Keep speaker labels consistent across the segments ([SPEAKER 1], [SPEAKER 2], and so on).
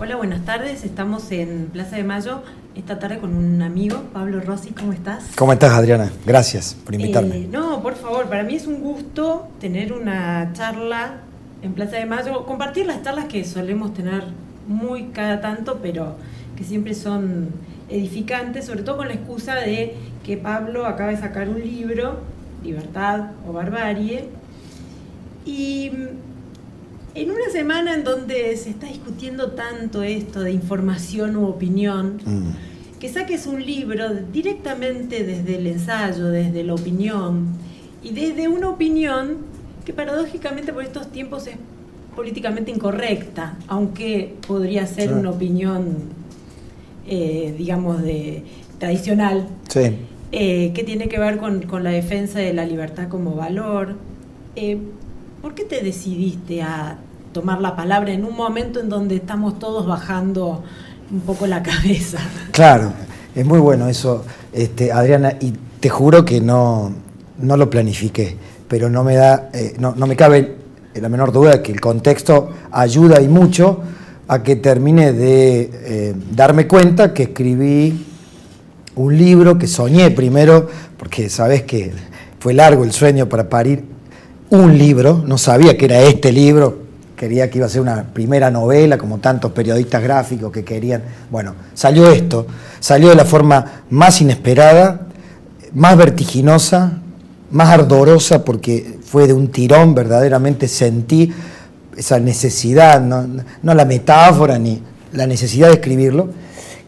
[SPEAKER 1] Hola, buenas tardes. Estamos en Plaza de Mayo esta tarde con un amigo, Pablo Rossi. ¿Cómo estás?
[SPEAKER 2] ¿Cómo estás, Adriana? Gracias por invitarme.
[SPEAKER 1] No, por favor, para mí es un gusto tener una charla en Plaza de Mayo, compartir las charlas que solemos tener muy cada tanto, pero que siempre son edificantes, sobre todo con la excusa de que Pablo acaba de sacar un libro, Libertad o Barbarie, y en una semana en donde se está discutiendo tanto esto de información u opinión, que saques un libro directamente desde el ensayo, desde la opinión, y desde una opinión que paradójicamente por estos tiempos es políticamente incorrecta, aunque podría ser una opinión, digamos, tradicional,
[SPEAKER 2] sí.
[SPEAKER 1] Que tiene que ver con la defensa de la libertad como valor. ¿Por qué te decidiste a tomar la palabra en un momento en donde estamos todos bajando un poco la cabeza?
[SPEAKER 2] Claro, es muy bueno eso, Adriana, y te juro que no lo planifiqué, pero no me cabe la menor duda de que el contexto ayuda y mucho a que termine de darme cuenta que escribí un libro que soñé primero, porque sabes que fue largo el sueño para parir un libro, no sabía que era este libro, quería que iba a ser una primera novela, como tantos periodistas gráficos que querían. Bueno, salió esto, salió de la forma más inesperada, más vertiginosa, más ardorosa, porque fue de un tirón, verdaderamente sentí esa necesidad, no la metáfora ni la necesidad de escribirlo,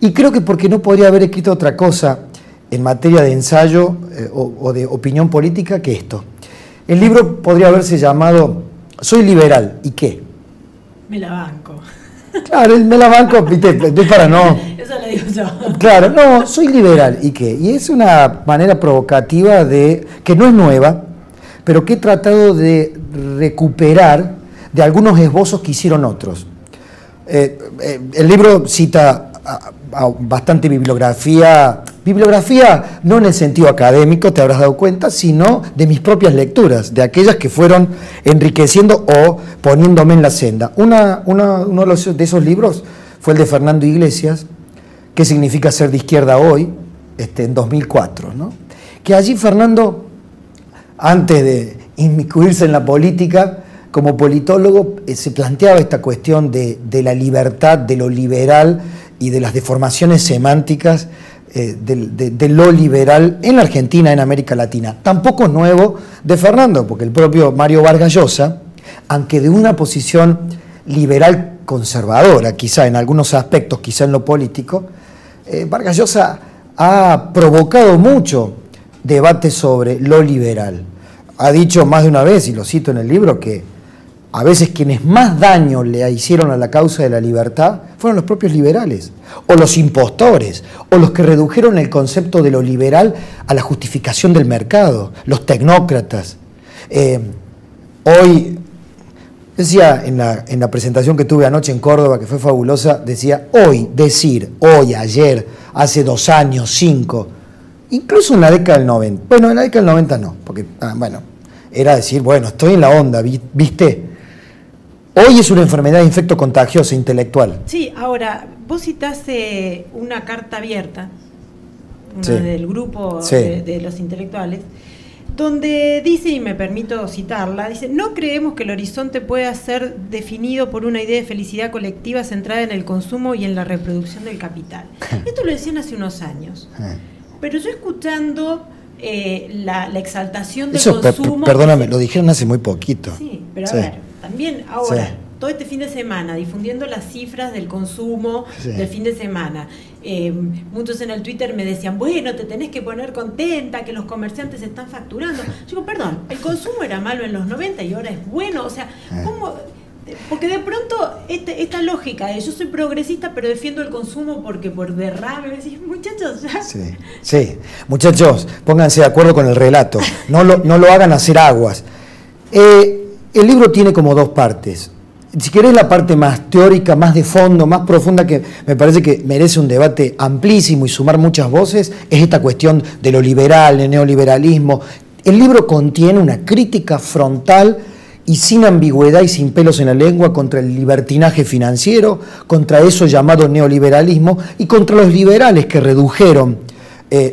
[SPEAKER 2] y creo que porque no podría haber escrito otra cosa en materia de ensayo o de opinión política que esto. El libro podría haberse llamado Soy liberal, ¿y qué?
[SPEAKER 1] Me la banco.
[SPEAKER 2] Claro, me la banco, ¿viste? Estoy para no...
[SPEAKER 1] Eso lo digo yo.
[SPEAKER 2] Claro, no, soy liberal, ¿y qué? Y es una manera provocativa que no es nueva, pero que he tratado de recuperar de algunos esbozos que hicieron otros. El libro cita bastante bibliografía no en el sentido académico, te habrás dado cuenta, sino de mis propias lecturas, de aquellas que fueron enriqueciendo o poniéndome en la senda. Uno de esos libros fue el de Fernando Iglesias, ¿Qué significa ser de izquierda hoy?, en 2004, ¿no? Que allí Fernando, antes de inmiscuirse en la política, como politólogo, se planteaba esta cuestión de la libertad, de lo liberal y de las deformaciones semánticas de lo liberal en la Argentina, en América Latina. Tampoco es nuevo de Fernando, porque el propio Mario Vargas Llosa, aunque de una posición liberal conservadora, quizá en algunos aspectos, quizá en lo político, Vargas Llosa ha provocado mucho debate sobre lo liberal. Ha dicho más de una vez, y lo cito en el libro, que a veces quienes más daño le hicieron a la causa de la libertad fueron los propios liberales, o los impostores, o los que redujeron el concepto de lo liberal a la justificación del mercado, los tecnócratas. Hoy, decía en la presentación que tuve anoche en Córdoba, que fue fabulosa, decía hoy, ayer, hace 2 años, 5, incluso en la década del 90. Bueno, en la década del 90 no, porque, era decir, bueno, estoy en la onda, ¿viste? Hoy es una enfermedad de infecto contagiosa intelectual.
[SPEAKER 1] Sí, ahora, vos citaste una carta abierta, del grupo de los intelectuales, donde dice, y me permito citarla, dice: no creemos que el horizonte pueda ser definido por una idea de felicidad colectiva centrada en el consumo y en la reproducción del capital. Esto lo decían hace unos años, pero yo escuchando la exaltación del consumo...
[SPEAKER 2] Perdóname, lo dijeron hace muy poquito.
[SPEAKER 1] Sí, pero a ver, también ahora, todo este fin de semana, difundiendo las cifras del consumo del fin de semana, muchos en el Twitter me decían, bueno, te tenés que poner contenta que los comerciantes están facturando. Yo digo, perdón, el consumo era malo en los 90 y ahora es bueno, o sea, ¿cómo...? Porque de pronto esta lógica de yo soy progresista pero defiendo el consumo porque por derrame, me decís, muchachos, ya.
[SPEAKER 2] Sí, muchachos, pónganse de acuerdo con el relato, no lo hagan hacer aguas. El libro tiene como 2 partes. Si querés la parte más teórica, más de fondo, más profunda, que me parece que merece un debate amplísimo y sumar muchas voces, es esta cuestión de lo liberal, el neoliberalismo. El libro contiene una crítica frontal y sin ambigüedad y sin pelos en la lengua contra el libertinaje financiero, contra eso llamado neoliberalismo y contra los liberales que redujeron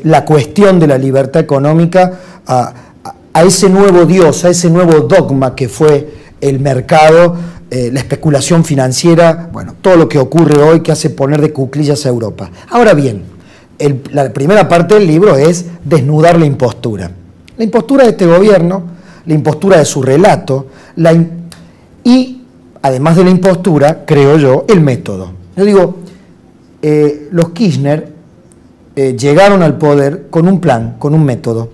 [SPEAKER 2] la cuestión de la libertad económica a ese nuevo Dios, a ese nuevo dogma que fue el mercado, la especulación financiera, bueno, todo lo que ocurre hoy que hace poner de cuclillas a Europa. Ahora bien, la primera parte del libro es desnudar la impostura. La impostura de este gobierno, la impostura de su relato, y además de la impostura, creo yo, el método. Yo digo, los Kirchner llegaron al poder con un plan, con un método,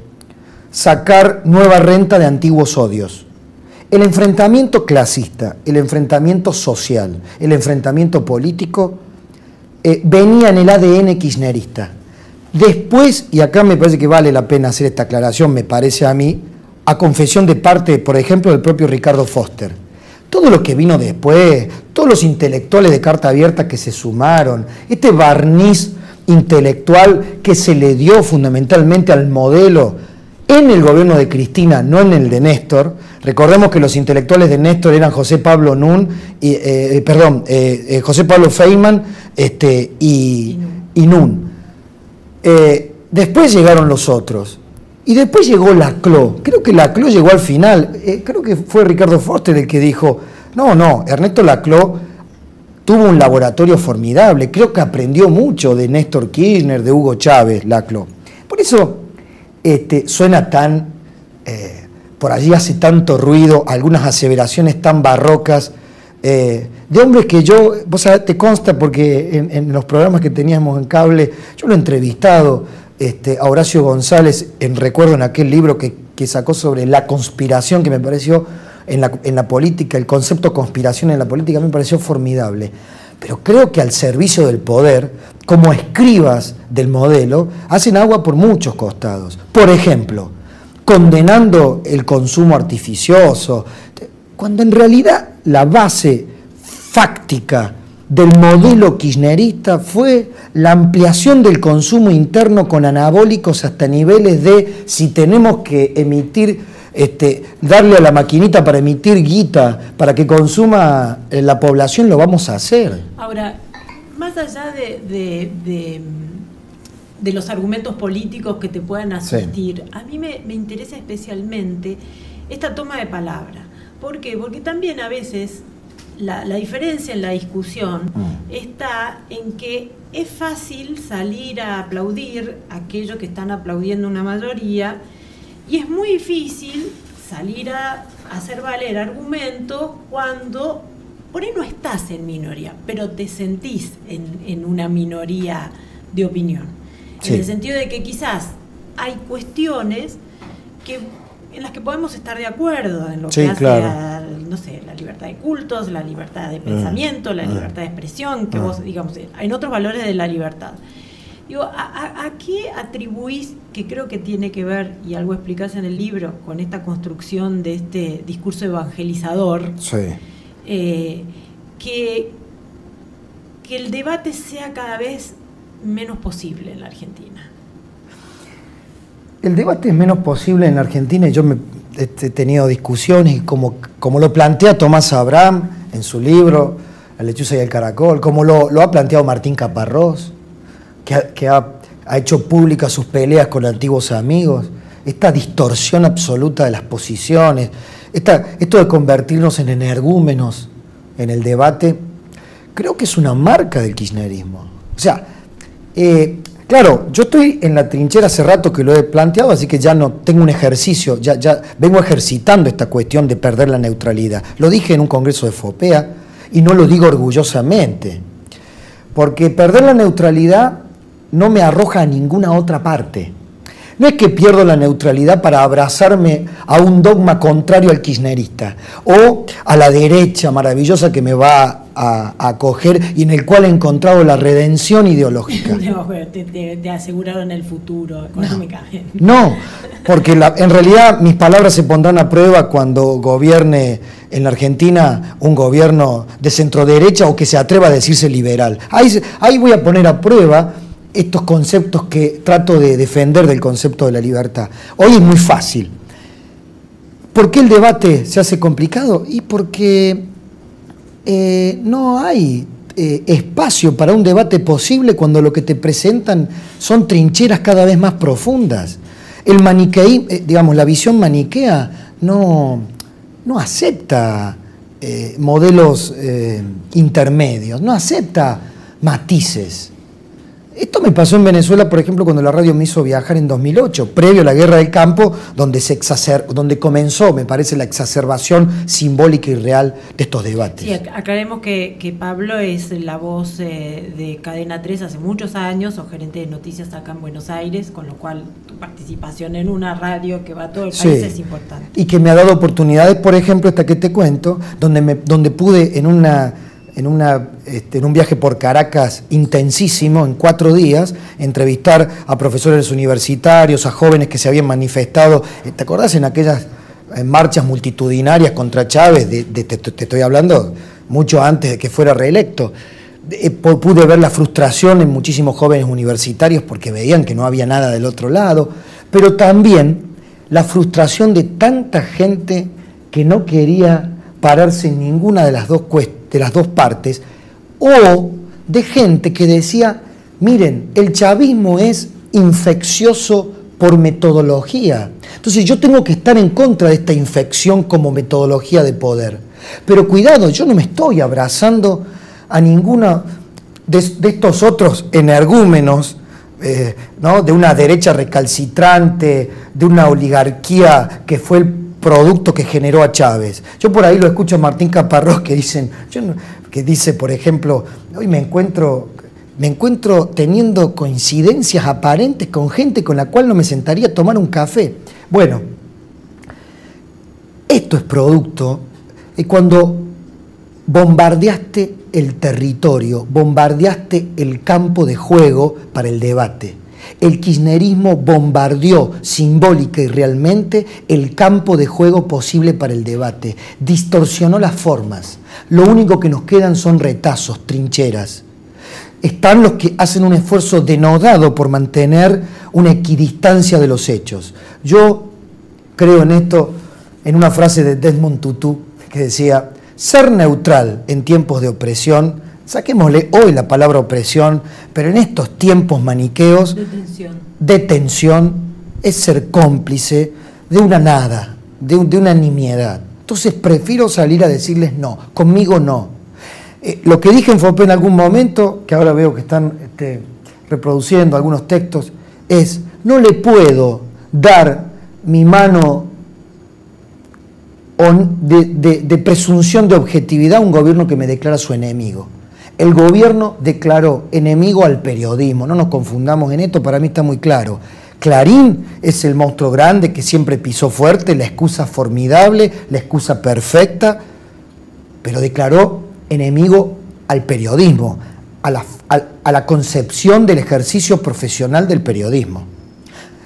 [SPEAKER 2] sacar nueva renta de antiguos odios. El enfrentamiento clasista, el enfrentamiento social, el enfrentamiento político venía en el ADN kirchnerista. Después, y acá me parece que vale la pena hacer esta aclaración, me parece a mí, a confesión de parte, por ejemplo, del propio Ricardo Foster. Todo lo que vino después, todos los intelectuales de carta abierta que se sumaron, este barniz intelectual que se le dio fundamentalmente al modelo en el gobierno de Cristina, no en el de Néstor. Recordemos que los intelectuales de Néstor eran José Pablo José Pablo Feynman y Nun. Después llegaron los otros. Y después llegó Laclau. Creo que Laclau llegó al final. Creo que fue Ricardo Foster el que dijo, no, Ernesto Laclau tuvo un laboratorio formidable. Creo que aprendió mucho de Néstor Kirchner, de Hugo Chávez, Laclau. Por eso suena tan, por allí hace tanto ruido, algunas aseveraciones tan barrocas, de hombres que yo, vos sabés, te consta porque en los programas que teníamos en cable, yo lo he entrevistado a Horacio González, recuerdo en aquel libro que sacó sobre la conspiración, que me pareció en la política, el concepto conspiración en la política me pareció formidable. Pero creo que al servicio del poder, como escribas del modelo, hacen agua por muchos costados. Por ejemplo, condenando el consumo artificioso, cuando en realidad la base fáctica del modelo kirchnerista fue la ampliación del consumo interno con anabólicos hasta niveles de, si tenemos que emitir, darle a la maquinita para emitir guita, para que consuma la población, lo vamos a hacer.
[SPEAKER 1] Ahora, más allá de los argumentos políticos que te puedan asistir, sí, a mí me interesa especialmente esta toma de palabra. ¿Por qué? Porque también a veces la diferencia en la discusión está en que es fácil salir a aplaudir a aquellos que están aplaudiendo una mayoría y es muy difícil salir a hacer valer argumentos cuando por ahí no estás en minoría, pero te sentís en una minoría de opinión. Sí. En el sentido de que quizás hay cuestiones en las que podemos estar de acuerdo en lo que hace a, no sé, la libertad de cultos, la libertad de pensamiento, la libertad de expresión, que vos, digamos, en otros valores de la libertad. Digo, ¿a qué atribuís, que creo que tiene que ver, y algo explicás en el libro, con esta construcción de este discurso evangelizador, que el debate sea cada vez menos posible en la Argentina?
[SPEAKER 2] El debate es menos posible en la Argentina y yo he tenido discusiones, como lo plantea Tomás Abraham en su libro, La lechuza y el caracol, como lo ha planteado Martín Caparrós, que ha hecho públicas sus peleas con antiguos amigos, esta distorsión absoluta de las posiciones, esto de convertirnos en energúmenos en el debate, creo que es una marca del kirchnerismo. O sea, claro, yo estoy en la trinchera hace rato que lo he planteado, así que ya no tengo un ejercicio, ya vengo ejercitando esta cuestión de perder la neutralidad. Lo dije en un congreso de FOPEA y no lo digo orgullosamente, porque perder la neutralidad no me arroja a ninguna otra parte. No es que pierdo la neutralidad para abrazarme a un dogma contrario al kirchnerista o a la derecha maravillosa que me va a acoger y en el cual he encontrado la redención ideológica.
[SPEAKER 1] Te aseguraron el futuro económicamente.
[SPEAKER 2] No, porque en realidad mis palabras se pondrán a prueba cuando gobierne en la Argentina un gobierno de centroderecha o que se atreva a decirse liberal. Ahí voy a poner a prueba estos conceptos que trato de defender del concepto de la libertad. Hoy es muy fácil. ¿Por qué el debate se hace complicado? Y porque no hay espacio para un debate posible cuando lo que te presentan son trincheras cada vez más profundas. El maniqueí, digamos, la visión maniquea no acepta modelos intermedios, no acepta matices. Esto me pasó en Venezuela, por ejemplo, cuando la radio me hizo viajar en 2008, previo a la Guerra del Campo, donde comenzó, me parece, la exacerbación simbólica y real de estos debates.
[SPEAKER 1] Sí, aclaremos que Pablo es la voz de Cadena 3 hace muchos años, o gerente de noticias acá en Buenos Aires, con lo cual tu participación en una radio que va a todo el país es importante.
[SPEAKER 2] Y que me ha dado oportunidades, por ejemplo, esta que te cuento, donde pude en un viaje por Caracas intensísimo, en 4 días, entrevistar a profesores universitarios, a jóvenes que se habían manifestado. ¿Te acordás en aquellas marchas multitudinarias contra Chávez? Te estoy hablando mucho antes de que fuera reelecto. Pude ver la frustración en muchísimos jóvenes universitarios porque veían que no había nada del otro lado, pero también la frustración de tanta gente que no quería pararse en ninguna de las dos partes, o de gente que decía, miren, el chavismo es infeccioso por metodología. Entonces yo tengo que estar en contra de esta infección como metodología de poder. Pero cuidado, yo no me estoy abrazando a ninguno de estos otros energúmenos, ¿no? De una derecha recalcitrante, de una oligarquía que fue el producto que generó a Chávez. Yo por ahí lo escucho a Martín Caparrós que dice, por ejemplo, hoy me encuentro teniendo coincidencias aparentes con gente con la cual no me sentaría a tomar un café. Bueno, esto es producto de cuando bombardeaste el territorio, bombardeaste el campo de juego para el debate. El kirchnerismo bombardeó simbólica y realmente el campo de juego posible para el debate, distorsionó las formas. Lo único que nos quedan son retazos, trincheras. Están los que hacen un esfuerzo denodado por mantener una equidistancia de los hechos. Yo creo en esto, en una frase de Desmond Tutu que decía, ser neutral en tiempos de opresión, saquémosle hoy la palabra opresión, pero en estos tiempos maniqueos de tensión es ser cómplice de una nada, de una nimiedad. Entonces prefiero salir a decirles no, conmigo no. Lo que dije en FOPE en algún momento, que ahora veo que están reproduciendo algunos textos, es no le puedo dar mi mano de presunción de objetividad a un gobierno que me declara su enemigo. El gobierno declaró enemigo al periodismo, no nos confundamos en esto, para mí está muy claro. Clarín es el monstruo grande que siempre pisó fuerte, la excusa formidable, la excusa perfecta, pero declaró enemigo al periodismo, a la concepción del ejercicio profesional del periodismo.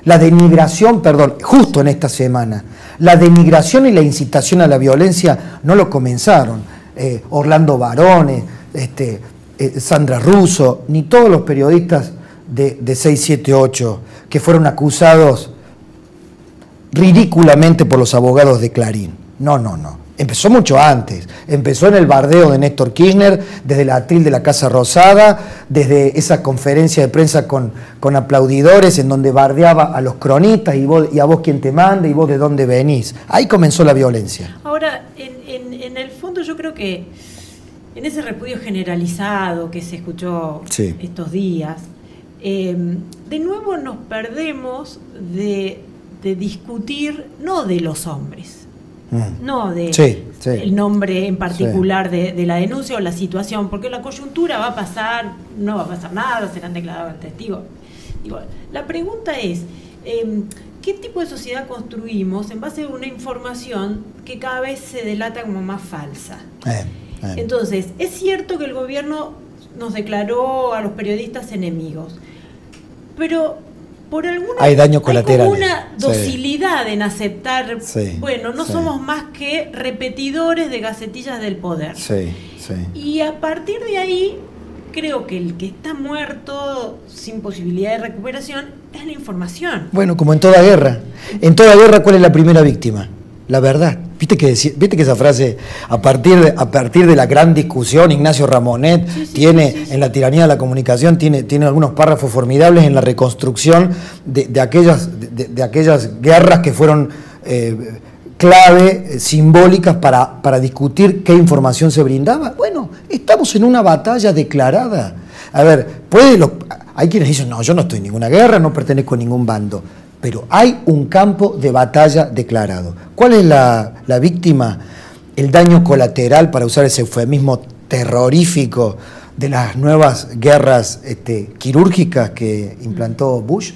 [SPEAKER 2] La denigración, justo en esta semana, la denigración y la incitación a la violencia no lo comenzaron Orlando Barone, Sandra Russo, ni todos los periodistas de 678 que fueron acusados ridículamente por los abogados de Clarín. No. Empezó mucho antes. Empezó en el bardeo de Néstor Kirchner, desde el atril de la Casa Rosada, desde esa conferencia de prensa con aplaudidores en donde bardeaba a los cronistas y a vos quién te manda y vos de dónde venís. Ahí comenzó la violencia.
[SPEAKER 1] Ahora, en el fondo yo creo que en ese repudio generalizado que se escuchó estos días, de nuevo nos perdemos de discutir no de los hombres, no de el nombre en particular de la denuncia o la situación, porque la coyuntura va a pasar, no va a pasar nada, serán declarados testigos. Digo, la pregunta es, ¿qué tipo de sociedad construimos en base a una información que cada vez se delata como más falsa? Entonces, es cierto que el gobierno nos declaró a los periodistas enemigos, pero por alguna
[SPEAKER 2] hay daños colaterales.
[SPEAKER 1] Hay como una docilidad en aceptar, no somos más que repetidores de gacetillas del poder. Y a partir de ahí, creo que el que está muerto sin posibilidad de recuperación es la información.
[SPEAKER 2] Bueno, como en toda guerra. En toda guerra, ¿cuál es la primera víctima? la verdad. Viste que esa frase, a partir de la gran discusión, Ignacio Ramonet tiene en La tiranía de la comunicación, tiene algunos párrafos formidables en la reconstrucción de aquellas guerras que fueron clave, simbólicas para discutir qué información se brindaba. Bueno, estamos en una batalla declarada. A ver, hay quienes dicen, no, yo no estoy en ninguna guerra, no pertenezco a ningún bando. Pero hay un campo de batalla declarado. ¿Cuál es la víctima? El daño colateral, para usar ese eufemismo terrorífico de las nuevas guerras quirúrgicas que implantó Bush.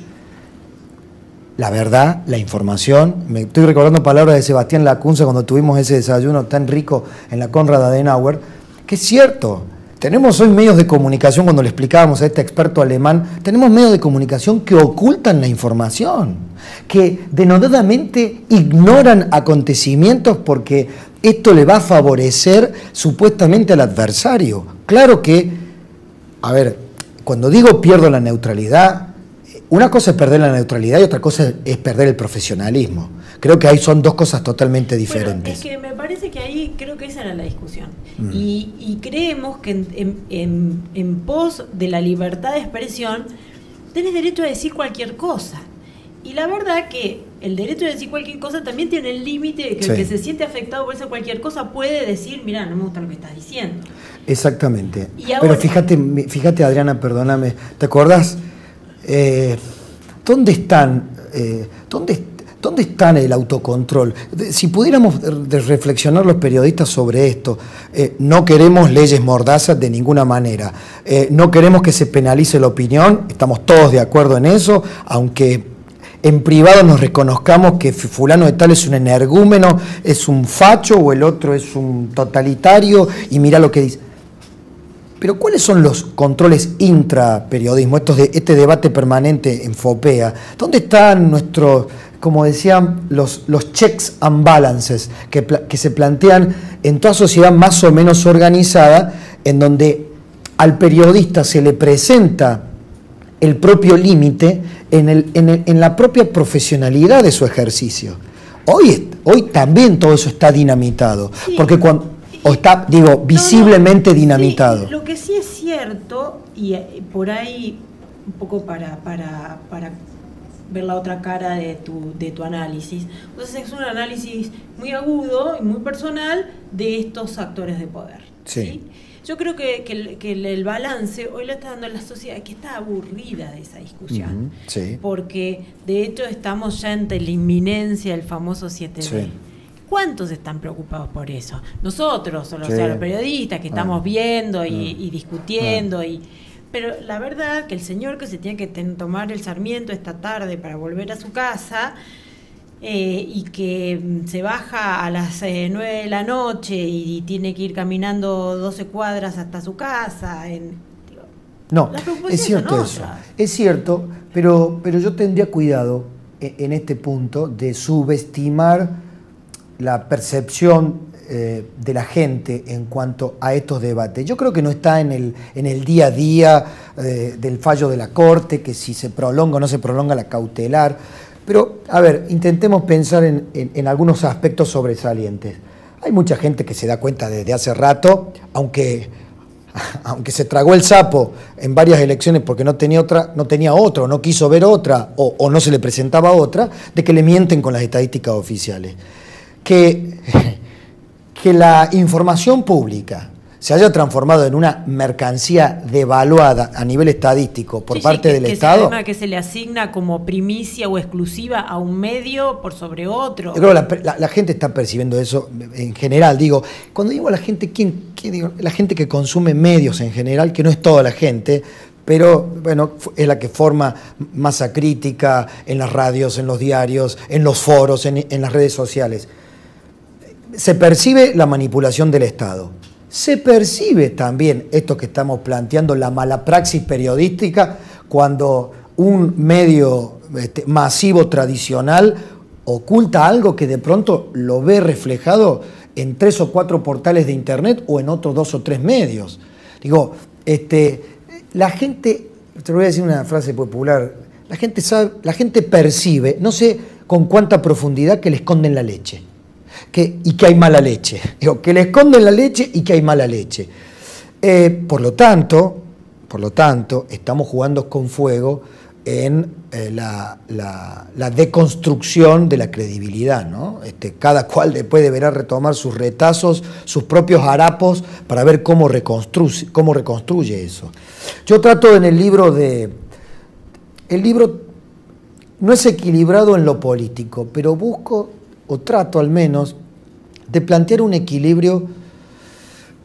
[SPEAKER 2] La verdad, la información. Me estoy recordando palabras de Sebastián Lacunza cuando tuvimos ese desayuno tan rico en la Konrad Adenauer, que es cierto. Tenemos hoy medios de comunicación, cuando le explicábamos a este experto alemán, tenemos medios de comunicación que ocultan la información, que denodadamente ignoran acontecimientos porque esto le va a favorecer supuestamente al adversario. Claro que, a ver, cuando digo pierdo la neutralidad, una cosa es perder la neutralidad y otra cosa es perder el profesionalismo. Creo que ahí son dos cosas totalmente diferentes.
[SPEAKER 1] Bueno, es que me parece que ahí creo que esa era la discusión. Y creemos que en pos de la libertad de expresión tenés derecho a decir cualquier cosa. Y la verdad que el derecho a decir cualquier cosa también tiene el límite de que el que se siente afectado por esa cualquier cosa puede decir, mira, no me gusta lo que estás diciendo. Exactamente. Pero fíjate Adriana, perdóname, ¿te acordás? ¿Dónde está el autocontrol? Si pudiéramos reflexionar los periodistas sobre esto, no queremos leyes mordazas de ninguna manera, no queremos que se penalice la opinión, estamos todos de acuerdo en eso, aunque en privado nos reconozcamos que fulano de tal es un energúmeno, es un facho o el otro es un totalitario y mira lo que dice. Pero ¿cuáles son los controles intraperiodismo, este debate permanente en FOPEA? ¿Dónde están nuestros, como decían, los checks and balances que se plantean en toda sociedad más o menos organizada, en donde al periodista se le presenta el propio límite en la propia profesionalidad de su ejercicio? Hoy también todo eso está dinamitado, porque cuando... O está, visiblemente dinamitado. Sí, lo que sí es cierto, y por ahí un poco para ver la otra cara de tu análisis, entonces es un análisis muy agudo y muy personal de estos actores de poder. ¿Sí? Yo creo que el balance hoy lo está dando la sociedad, que está aburrida de esa discusión, porque de hecho estamos ya ante la inminencia del famoso 7D. ¿Cuántos están preocupados por eso? Nosotros, o sea, los periodistas que estamos viendo y discutiendo, pero la verdad que el señor que se tiene que tomar el Sarmiento esta tarde para volver a su casa y que se baja a las 9 de la noche y tiene que ir caminando 12 cuadras hasta su casa.
[SPEAKER 2] No, es cierto eso. Es cierto, pero yo tendría cuidado en este punto de subestimar la percepción de la gente en cuanto a estos debates. Yo creo que no está en el día a día del fallo de la Corte, que si se prolonga o no se prolonga la cautelar. Pero, a ver, intentemos pensar en algunos aspectos sobresalientes. Hay mucha gente que se da cuenta desde hace rato, aunque se tragó el sapo en varias elecciones porque no tenía otra, o no quiso ver otra, o no se le presentaba otra, de que le mienten con las estadísticas oficiales. Que la información pública se haya transformado en una mercancía devaluada a nivel estadístico por parte del Estado.
[SPEAKER 1] Que se le asigna como primicia o exclusiva a un medio por sobre otro.
[SPEAKER 2] Yo creo que la gente está percibiendo eso en general. Cuando digo la gente, ¿quién digo? La gente que consume medios en general, que no es toda la gente, pero bueno, es la que forma masa crítica en las radios, en los diarios, en los foros, en las redes sociales. Se percibe la manipulación del Estado. Se percibe también esto que estamos planteando, la mala praxis periodística, cuando un medio masivo tradicional oculta algo que de pronto lo ve reflejado en 3 o 4 portales de internet o en otros 2 o 3 medios. La gente, te voy a decir una frase popular, la gente percibe, no sé con cuánta profundidad, que le esconden la leche. y que hay mala leche. Digo, que le esconden la leche y que hay mala leche. Por lo tanto, estamos jugando con fuego en la deconstrucción de la credibilidad, ¿no? Cada cual después deberá retomar sus retazos, sus propios harapos, para ver cómo reconstruye eso. Yo trato en el libro el libro no es equilibrado en lo político, pero busco, o trato al menos, de plantear un equilibrio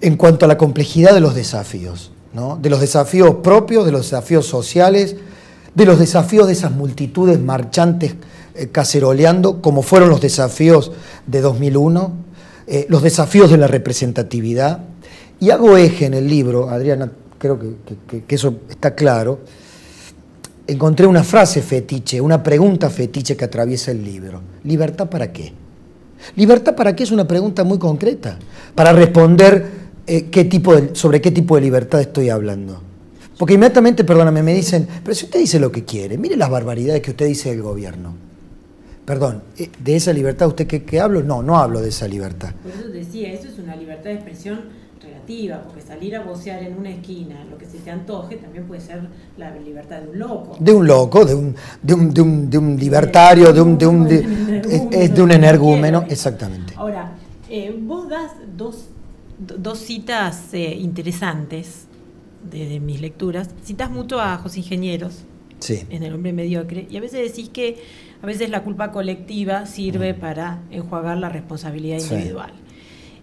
[SPEAKER 2] en cuanto a la complejidad de los desafíos, ¿no? De los desafíos propios, de los desafíos sociales, de los desafíos de esas multitudes marchantes caceroleando, como fueron los desafíos de 2001, los desafíos de la representatividad. Y hago eje en el libro, Adriana, creo que eso está claro. Encontré una frase fetiche, una pregunta fetiche que atraviesa el libro. ¿Libertad para qué? ¿Libertad para qué? Es una pregunta muy concreta, para responder sobre qué tipo de libertad estoy hablando. Porque inmediatamente, perdóname, me dicen, pero si usted dice lo que quiere, mire las barbaridades que usted dice del gobierno. Perdón, ¿de esa libertad usted qué hablo? No hablo de esa libertad.
[SPEAKER 1] Por eso decía, eso es una libertad de expresión relativa, porque salir a vocear en una esquina, lo que se te antoje, también puede ser la libertad de un loco. De un loco, de un libertario, de un energúmeno, exactamente. Ahora, vos das dos citas interesantes de mis lecturas. Citas mucho a José Ingenieros,
[SPEAKER 2] sí,
[SPEAKER 1] en El hombre mediocre, y a veces decís que a veces la culpa colectiva sirve para enjuagar la responsabilidad individual.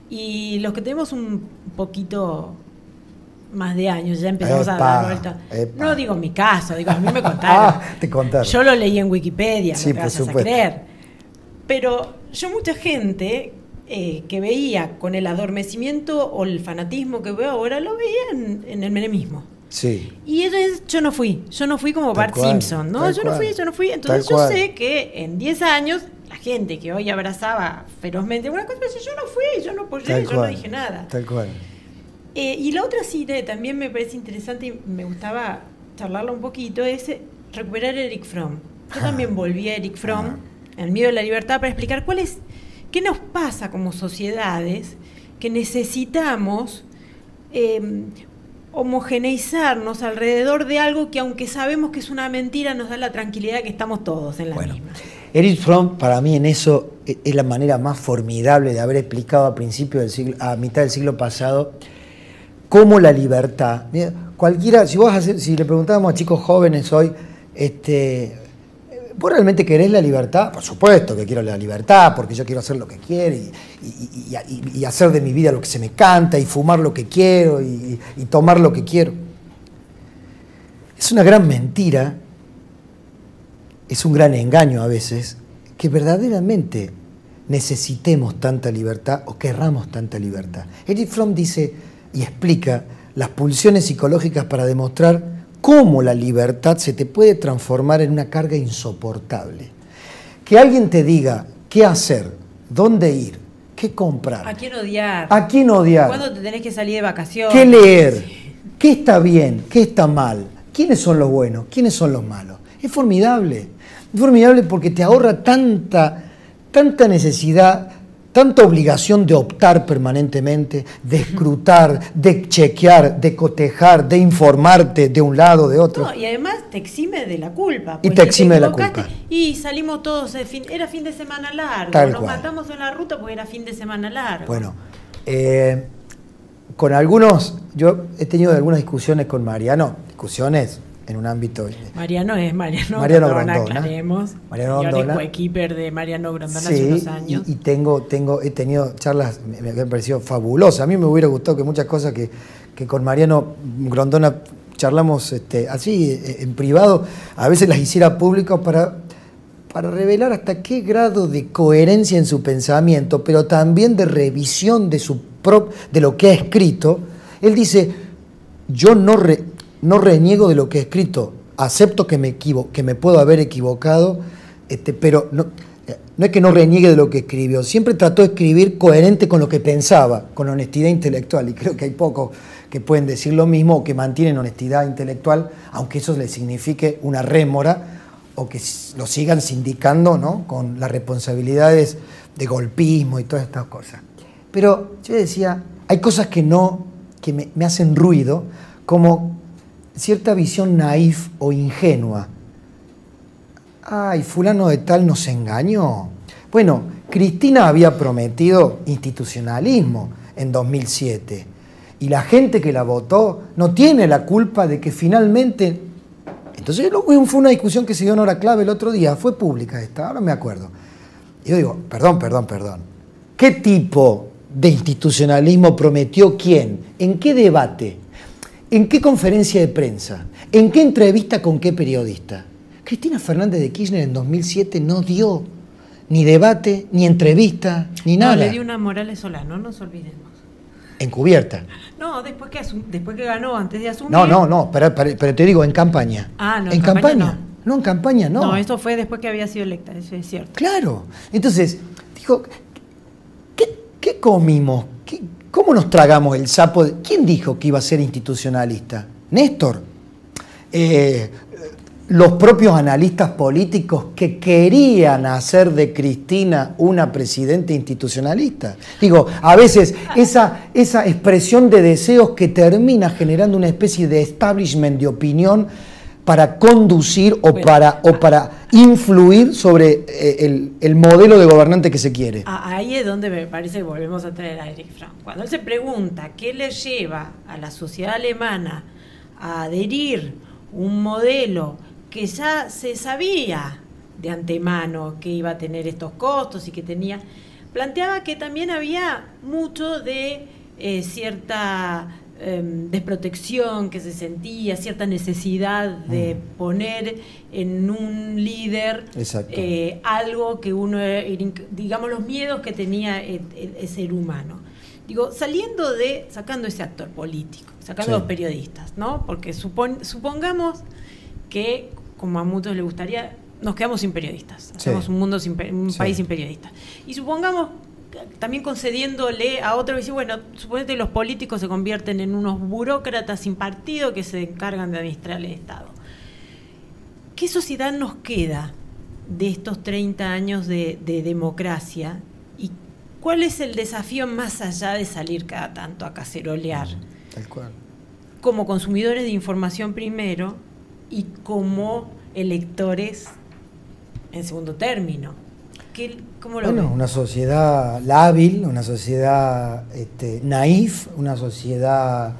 [SPEAKER 1] Y los que tenemos un poquito más de años, ya empezamos a dar vuelta. No digo mi caso, digo, a mí me contaron.
[SPEAKER 2] Te contaron.
[SPEAKER 1] Yo lo leí en Wikipedia,
[SPEAKER 2] sí,
[SPEAKER 1] no te vas a creer. Pero yo mucha gente que veía con el adormecimiento o el fanatismo que veo ahora, lo veía en el menemismo.
[SPEAKER 2] Sí.
[SPEAKER 1] Y yo no fui como Bart Simpson, ¿no? Yo no fui. Entonces yo sé que en 10 años la gente que hoy abrazaba ferozmente una cosa, yo no fui, yo no apoyé, yo no dije nada.
[SPEAKER 2] Tal cual.
[SPEAKER 1] Y la otra cita que también me parece interesante y me gustaba charlarla un poquito es recuperar a Erich Fromm. Yo también volví a Erich Fromm, El miedo a la libertad, para explicar qué nos pasa como sociedades que necesitamos homogeneizarnos alrededor de algo que, aunque sabemos que es una mentira, nos da la tranquilidad que estamos todos en la misma.
[SPEAKER 2] Erich Fromm, para mí, en eso es la manera más formidable de haber explicado a mitad del siglo pasado cómo la libertad. Mira, cualquiera, si le preguntábamos a chicos jóvenes hoy, ¿vos realmente querés la libertad? Por supuesto que quiero la libertad, porque yo quiero hacer lo que quiero y hacer de mi vida lo que se me canta, y fumar lo que quiero y tomar lo que quiero. Es una gran mentira, es un gran engaño a veces, que verdaderamente necesitemos tanta libertad o querramos tanta libertad. Erich Fromm dice y explica las pulsiones psicológicas para demostrar cómo la libertad se te puede transformar en una carga insoportable. Que alguien te diga qué hacer, dónde ir, qué comprar.
[SPEAKER 1] ¿A quién odiar?
[SPEAKER 2] ¿A quién odiar?
[SPEAKER 1] ¿Cuándo te tenés que salir de vacaciones?
[SPEAKER 2] ¿Qué leer? ¿Qué está bien? ¿Qué está mal? ¿Quiénes son los buenos? ¿Quiénes son los malos? Es formidable. Es formidable porque te ahorra tanta necesidad, tanta obligación de optar permanentemente, de escrutar, de chequear, de cotejar, de informarte de un lado, de otro.
[SPEAKER 1] No, y además te exime de la culpa.
[SPEAKER 2] Y te exime de la culpa.
[SPEAKER 1] Y salimos todos, era fin de semana largo. Nos matamos en la ruta porque era fin de semana largo.
[SPEAKER 2] Bueno, con algunos, yo he tenido algunas discusiones con Mariano, discusiones en un ámbito...
[SPEAKER 1] Mariano Grondona, aclaremos.
[SPEAKER 2] Mariano Grondona.
[SPEAKER 1] Coequiper de Mariano Grondona hace unos años.
[SPEAKER 2] Y he tenido charlas, me han parecido fabulosas. A mí me hubiera gustado que muchas cosas que con Mariano Grondona charlamos así, en privado, a veces las hiciera públicas para revelar hasta qué grado de coherencia en su pensamiento, pero también de revisión de lo que ha escrito. Él dice, yo no reniego de lo que he escrito, acepto que me puedo haber equivocado, pero no es que no reniegue de lo que escribió, siempre trató de escribir coherente con lo que pensaba, con honestidad intelectual, y creo que hay pocos que pueden decir lo mismo o que mantienen honestidad intelectual, aunque eso le signifique una rémora o que lo sigan sindicando, ¿no?, con las responsabilidades de golpismo y todas estas cosas. Pero yo decía, hay cosas que me hacen ruido, como cierta visión naif o ingenua. Ay, fulano de tal nos engañó. Bueno, Cristina había prometido institucionalismo en 2007 y la gente que la votó no tiene la culpa de que finalmente... Entonces fue una discusión que se dio en Hora Clave el otro día, fue pública esta, ahora me acuerdo. Y yo digo, perdón. ¿Qué tipo de institucionalismo prometió quién? ¿En qué debate? ¿En qué conferencia de prensa? ¿En qué entrevista con qué periodista? Cristina Fernández de Kirchner en 2007 no dio ni debate, ni entrevista, ni nada.
[SPEAKER 1] No, le dio una Morales Solano, no nos olvidemos.
[SPEAKER 2] Encubierta.
[SPEAKER 1] No, después que ganó, antes de asumir.
[SPEAKER 2] No, pero te digo, en campaña.
[SPEAKER 1] Ah, no,
[SPEAKER 2] en campaña. No, en campaña no.
[SPEAKER 1] No, eso fue después que había sido electa, eso es cierto.
[SPEAKER 2] Claro. Entonces, dijo, ¿qué comimos? ¿Cómo nos tragamos el sapo? ¿Quién dijo que iba a ser institucionalista? ¿Néstor? Los propios analistas políticos que querían hacer de Cristina una presidenta institucionalista. Digo, a veces esa expresión de deseos que termina generando una especie de establishment de opinión para conducir o para influir sobre el modelo de gobernante que se quiere.
[SPEAKER 1] Ahí es donde me parece que volvemos a traer a Erich Fromm. Cuando él se pregunta qué le lleva a la sociedad alemana a adherir un modelo que ya se sabía de antemano que iba a tener estos costos y que planteaba que también había mucho de cierta desprotección que se sentía, cierta necesidad de poner en un líder algo que uno, digamos, los miedos que tenía el ser humano. Digo, sacando ese actor político, sacando a los periodistas, ¿no? Porque supongamos que, como a muchos les gustaría, nos quedamos sin periodistas, hacemos un país sin periodistas. Y supongamos, también concediéndole a otros, decir, bueno, suponete que los políticos se convierten en unos burócratas sin partido que se encargan de administrar el Estado. ¿Qué sociedad nos queda de estos 30 años de democracia? ¿Y cuál es el desafío más allá de salir cada tanto a cacerolear?
[SPEAKER 2] Tal cual. Como
[SPEAKER 1] consumidores de información primero y como electores en segundo término. ¿Cómo lo ven?
[SPEAKER 2] Una sociedad lábil, una sociedad naif, una sociedad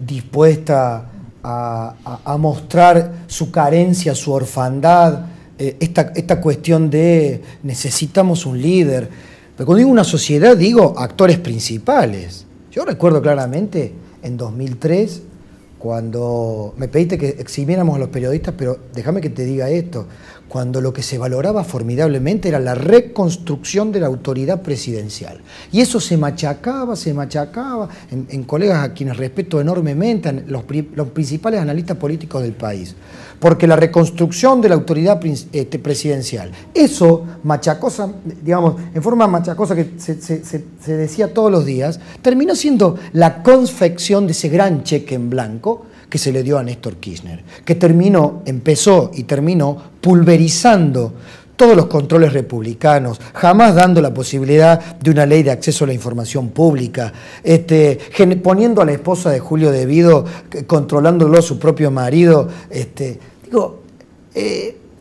[SPEAKER 2] dispuesta a mostrar su carencia, su orfandad, esta cuestión de necesitamos un líder. Pero cuando digo una sociedad, digo actores principales. Yo recuerdo claramente en 2003, cuando me pediste que eximiéramos a los periodistas, pero déjame que te diga esto, cuando lo que se valoraba formidablemente era la reconstrucción de la autoridad presidencial. Y eso se machacaba en colegas a quienes respeto enormemente, en los principales analistas políticos del país. Porque la reconstrucción de la autoridad presidencial, eso machacosa, digamos, en forma machacosa que se decía todos los días, terminó siendo la confección de ese gran cheque en blanco que se le dio a Néstor Kirchner, que empezó y terminó pulverizando todos los controles republicanos, jamás dando la posibilidad de una ley de acceso a la información pública, poniendo a la esposa de Julio De Vido, controlándolo a su propio marido.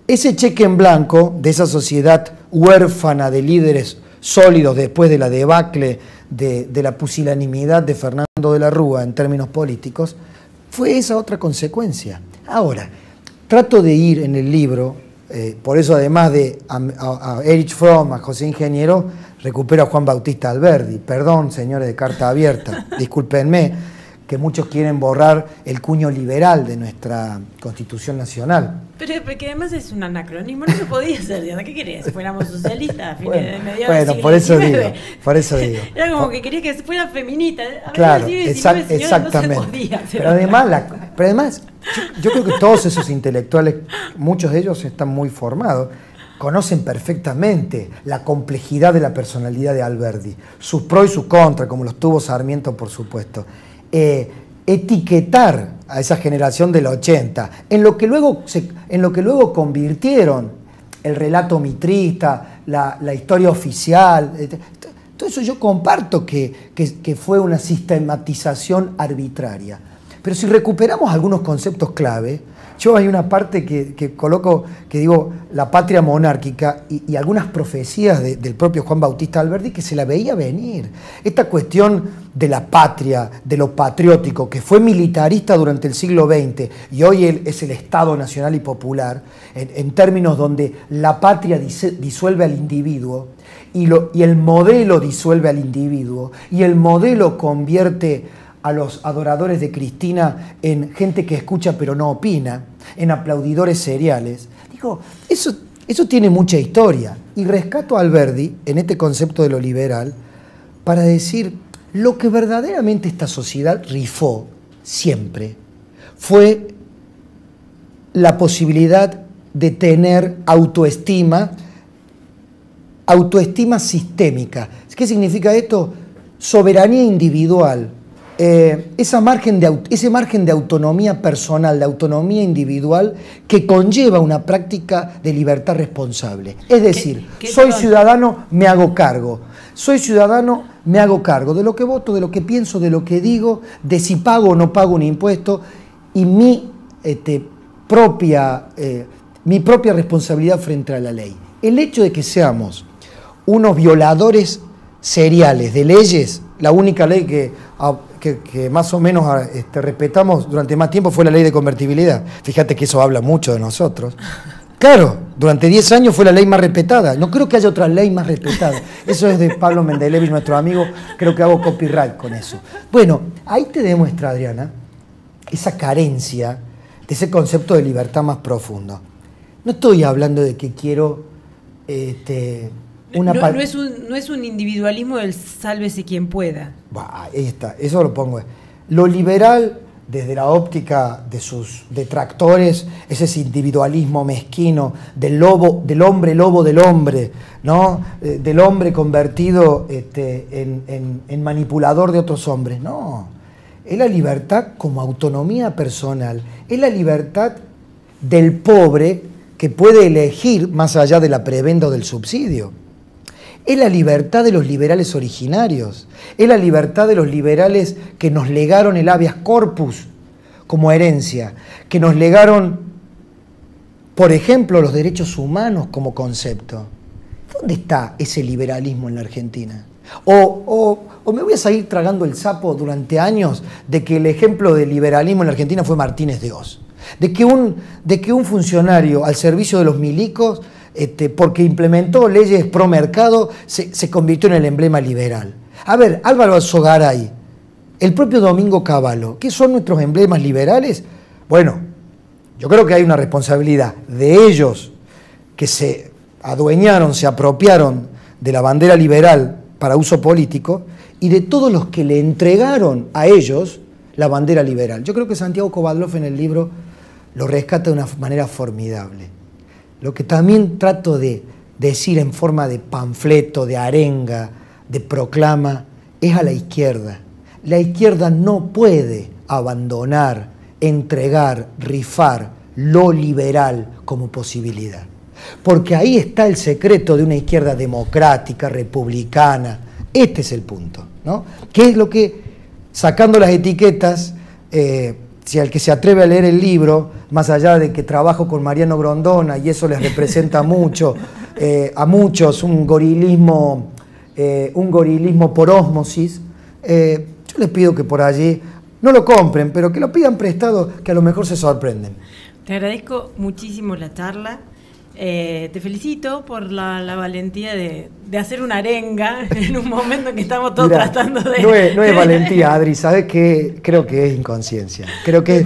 [SPEAKER 2] Ese cheque en blanco de esa sociedad huérfana de líderes sólidos después de la debacle de la pusilanimidad de Fernando de la Rúa en términos políticos, fue esa otra consecuencia. Ahora, trato de ir en el libro, por eso además de a Erich Fromm, a José Ingeniero, recupero a Juan Bautista Alberdi. Perdón, señores de Carta Abierta, discúlpenme, que muchos quieren borrar el cuño liberal de nuestra Constitución Nacional.
[SPEAKER 1] Pero porque además es un anacronismo, no se podía hacer, ¿qué querías? Si fuéramos socialistas,
[SPEAKER 2] bueno, por eso digo.
[SPEAKER 1] Era como que querías que fuera feminista.
[SPEAKER 2] Claro, exactamente. No se podía, pero además yo creo que todos esos intelectuales, muchos de ellos están muy formados, conocen perfectamente la complejidad de la personalidad de Alberdi, sus pros y sus contras, como los tuvo Sarmiento, por supuesto. etiquetar a esa generación del 80, en lo que luego convirtieron el relato mitrista, la historia oficial. Todo eso yo comparto que fue una sistematización arbitraria. Pero si recuperamos algunos conceptos clave, yo hay una parte que coloco, que digo, la patria monárquica y algunas profecías del propio Juan Bautista Alberdi que se la veía venir. Esta cuestión de la patria, de lo patriótico, que fue militarista durante el siglo XX y hoy es el Estado nacional y popular, en términos donde la patria disuelve al individuo y el modelo disuelve al individuo y el modelo convierte a los adoradores de Cristina en gente que escucha pero no opina, en aplaudidores seriales. Digo, eso tiene mucha historia. Y rescato a Alberdi en este concepto de lo liberal para decir, lo que verdaderamente esta sociedad rifó siempre fue la posibilidad de tener autoestima sistémica. ¿Qué significa esto? Soberanía individual. Ese margen de autonomía personal, de autonomía individual, que conlleva una práctica de libertad responsable. Es decir, soy ciudadano, me hago cargo. Soy ciudadano, me hago cargo de lo que voto, de lo que pienso, de lo que digo, de si pago o no pago un impuesto, y mi propia responsabilidad frente a la ley. El hecho de que seamos unos violadores seriales de leyes, la única ley que más o menos respetamos durante más tiempo fue la ley de convertibilidad. Fíjate que eso habla mucho de nosotros. Claro, durante 10 años fue la ley más respetada. No creo que haya otra ley más respetada. Eso es de Pablo Mendelevich, nuestro amigo. Creo que hago copyright con eso. Bueno, ahí te demuestra, Adriana, esa carencia de ese concepto de libertad más profundo. No estoy hablando de que quiero...
[SPEAKER 1] No es un individualismo del sálvese quien pueda.
[SPEAKER 2] Bah, ahí está, eso lo pongo. Lo liberal, desde la óptica de sus detractores, es ese individualismo mezquino del hombre lobo del hombre, ¿no? Del hombre convertido en manipulador de otros hombres. No, es la libertad como autonomía personal, es la libertad del pobre que puede elegir más allá de la prebenda o del subsidio. Es la libertad de los liberales originarios, es la libertad de los liberales que nos legaron el habeas corpus como herencia, que nos legaron, por ejemplo, los derechos humanos como concepto. ¿Dónde está ese liberalismo en la Argentina? O me voy a seguir tragando el sapo durante años de que el ejemplo de liberalismo en la Argentina fue Martínez de Oz, de que un funcionario al servicio de los milicos, porque implementó leyes pro mercado, se convirtió en el emblema liberal. A ver, Álvaro Alzogaray, el propio Domingo Cavallo, ¿qué son nuestros emblemas liberales? Bueno, yo creo que hay una responsabilidad de ellos que se adueñaron, se apropiaron de la bandera liberal para uso político y de todos los que le entregaron a ellos la bandera liberal. Yo creo que Santiago Kovadlov en el libro lo rescata de una manera formidable. Lo que también trato de decir en forma de panfleto, de arenga, de proclama, es a la izquierda. La izquierda no puede abandonar, entregar, rifar lo liberal como posibilidad. Porque ahí está el secreto de una izquierda democrática, republicana. Este es el punto, ¿no? ¿Qué es lo que, sacando las etiquetas, si al que se atreve a leer el libro, más allá de que trabajo con Mariano Grondona y eso les representa mucho, a muchos un gorilismo por ósmosis, yo les pido que por allí no lo compren, pero que lo pidan prestado, que a lo mejor se sorprenden.
[SPEAKER 1] Te agradezco muchísimo la charla. Te felicito por la valentía de hacer una arenga en un momento en que estamos todos tratando de...
[SPEAKER 2] No es valentía, Adri, ¿sabes qué? Creo que es inconsciencia, creo que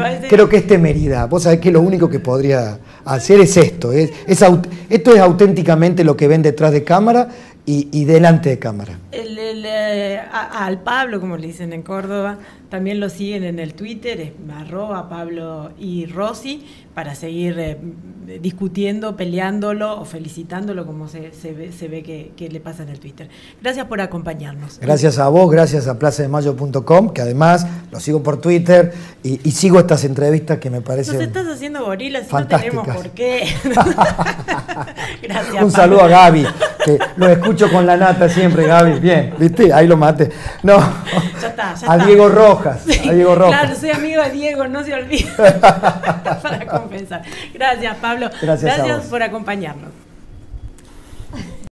[SPEAKER 2] es temeridad. Vos sabés que lo único que podría hacer es esto, esto es auténticamente lo que ven detrás de cámara y delante de cámara.
[SPEAKER 1] Al Pablo, como le dicen en Córdoba, también lo siguen en el Twitter, es @Pablo y Rossi, para seguir discutiendo, peleándolo o felicitándolo, como se ve que le pasa en el Twitter. Gracias por acompañarnos.
[SPEAKER 2] Gracias a vos, gracias a plazademayo.com, que además lo sigo por Twitter y sigo estas entrevistas que me parecen
[SPEAKER 1] nos estás haciendo gorilas y
[SPEAKER 2] fantásticas.
[SPEAKER 1] no tenemos por qué. Gracias.
[SPEAKER 2] Un saludo a Gaby, que lo escucho con la nata siempre, Gaby. Bien, ¿viste? Ahí lo maté. No,
[SPEAKER 1] ya está.
[SPEAKER 2] A Diego Rojas. Sí, a Diego Rojas.
[SPEAKER 1] Claro, soy amigo de Diego, no se olvide. Para compensar. Gracias, Pablo.
[SPEAKER 2] Gracias
[SPEAKER 1] por acompañarnos.